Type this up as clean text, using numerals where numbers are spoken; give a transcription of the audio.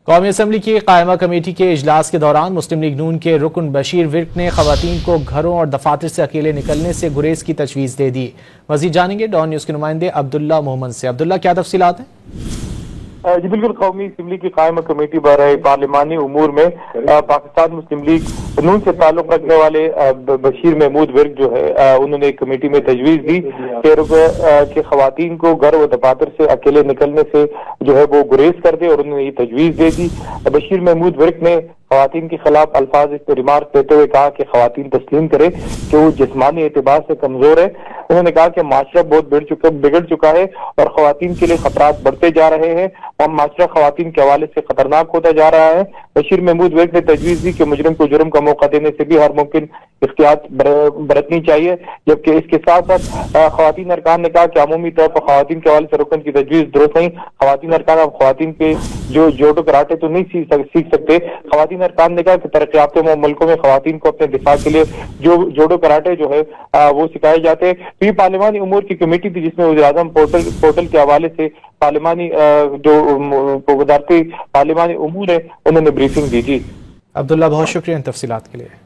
قومی اسمبلی کی قائمہ کمیٹی کے اجلاس کے دوران مسلم لیگ نون کے رکن بشیر ورک نے خواتین کو گھروں اور دفاتر سے اکیلے نکلنے سے گریز کی تجویز دے دی۔ مزید جانیں گے ڈان نیوز کے نمائندے عبداللہ محمد سے۔ عبداللہ، کیا تفصیلات ہیں؟ جی بالکل، قومی اسمبلی کی قائمہ کمیٹی برائے پارلیمانی امور میں پاکستان مسلم لیگ نون سے تعلق رکھنے والے بشیر محمود ورک جو ہے انہوں نے ایک کمیٹی میں تجویز دی کہ خواتین کو گھر و دفاتر سے اکیلے نکلنے سے جو ہے وہ گریز کر دے، اور انہوں نے یہ تجویز دے دی۔ بشیر محمود ورک نے خواتین کے خلاف الفاظ ریمارک دیتے ہوئے کہا کہ خواتین تسلیم کرے کہ وہ جسمانی اعتبار سے کمزور ہے۔ انہوں نے کہا کہ معاشرہ بہت بگڑ چکا ہے اور خواتین کے لیے خطرات بڑھتے جا رہے ہیں اور معاشرہ خواتین کے حوالے سے خطرناک ہوتا جا رہا ہے۔ بشیر محمود ورک نے تجویز دی کہ مجرم کو جرم کا موقع دینے سے بھی ہر ممکن احتیاط برتنی چاہیے، جبکہ اس کے ساتھ ساتھ خواتین ارکان نے کہا کہ عمومی طور پر خواتین کے حوالے سے رکن کی تجویز درست نہیں۔ خواتین ارکان اب خواتین کے جو جوڑو کراٹے تو نہیں سیکھ سکتے۔ خواتین ارکان نے کہا کہ ترقی یافتہ ملکوں میں خواتین کو اپنے دفاع کے لیے جو جوڑو کراٹے جو ہے وہ سکھائے جاتے ہیں۔ یہ پارلیمانی امور کی کمیٹی تھی جس میں وزیر اعظم پورٹل کے حوالے سے پارلیمانی جو وزارتی پارلیمانی امور ہے انہوں نے بریفنگ دی۔ جی عبداللہ، بہت شکریہ ان تفصیلات کے لیے۔